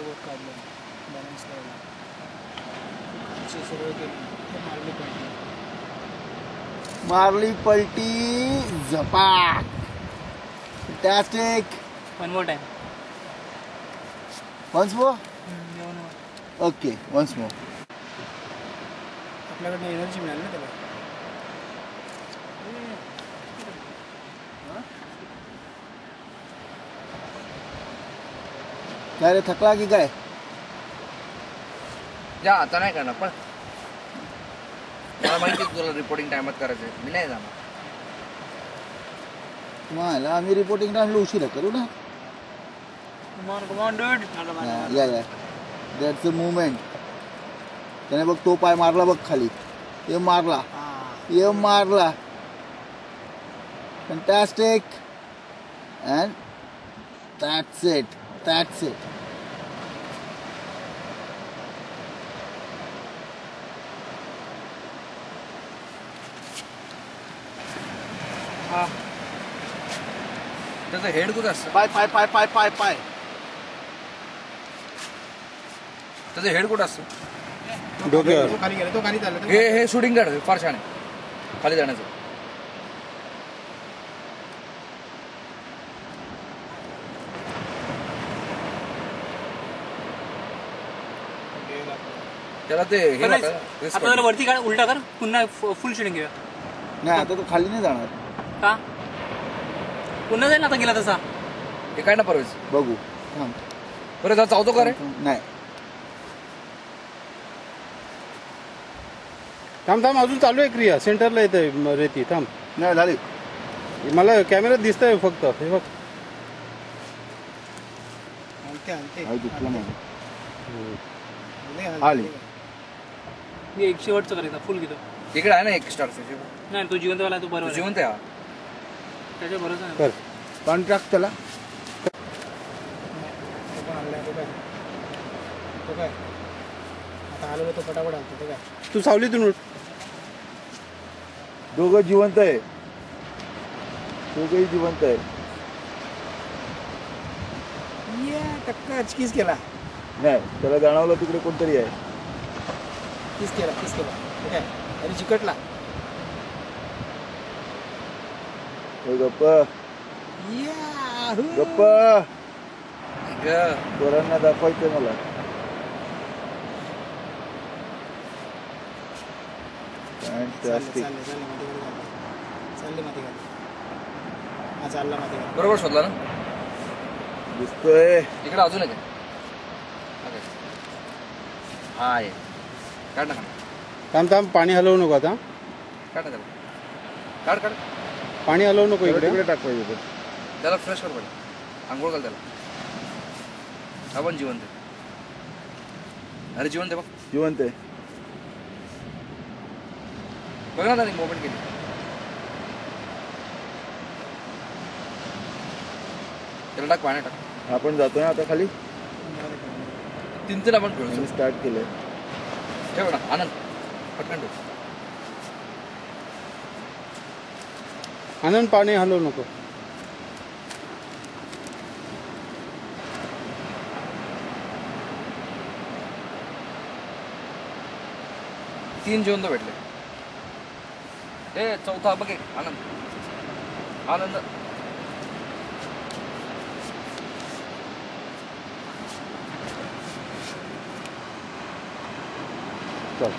बहुत काढलं बॅलन्स लावला खालची सगळं केलं मारली पलटी झपाक. Fantastic. One more time. Once more. Okay once more. आपल्याकडनं एनर्जी मिळाली ना त्याला. काय रे थकला की काय? जा आता नाही करणार पण मला माहिती तुला रिपोर्टिंग टाइमात करायचं मी नाही जाणार. मला आम्ही रिपोर्टिंग टाइमला उशिरा करू ना. या दॅट्स अ मुवमेंट. त्याने बघ तो पाय मारला बघ खाली. ये मारला. फॅन्टॅस्टिक. And that's it. त्याचं हेड कुठं असतं? पाय त्याचं हेड कुठं असतं? डोक्यावर. तो खाली गेला. तो खाली चालला. हे शूटिंग गार्ड फार छान आहे खाली जाण्याचं. त्याला ते हे आता वरती काढ उलटा कर पुन्हा फुल शूटिंग घेऊया. नाही आता तो खाली नाही जाणार. का पुन्हा जाईल आता गेला तसा. हे काय ना परवेज बघू थांब. परत चावतो का रे? नाही थांब अजून चालू आहे क्रिया. सेंटरला येतंय रेती. थांब. नाही झाली. मला कॅमेऱ्यात दिसतंय फक्त. हे बघ आली. एक शेवटचं करायचा फुल घेतो. इकडे आहे ना एक स्टार. नाही तो जिवंतवाला तो बरोबर जिवंत आहे. त्याच्या भरोसा कर कॉन्ट्रॅक्ट त्याला. आता आलो तो फटाफट आलतो तो काय. तू सावलीतून उठ. दोघंही जिवंत आहे. टक्का किस केला. नाही त्याला जाणवलं तिकडे कोणतरी आहे. किस केला काय अरे चिकटला. गप्प पोरांना दाखवायचं मला. चालला माती. बरोबर शोधला ना. दिसतोय इकडे अजून आहे हा आहे. काढ ना थांब पाणी हलवू नको आता. काढ ना त्याला. काढ पाणी हलवू नको. इकडे टाक पाहिजे. त्याला फ्रेश कर पडे. आंघोळ घाल त्याला. आपण जिवंत आहे. अरे जिवंत आहे बघ. जिवंत आहे. बघ ना त्याने मोमेंट केली. त्याला टाक पाणी टाक. आपण जातो ना आता खाली. 3 आपण खेळू. स्टार्ट केलंय. ठेव ना आनंद पटकन ठेव. आनंद पाणी हलवू नको. तीन जिवंत भेटले. ए चौथा बघ एक आनंद. चल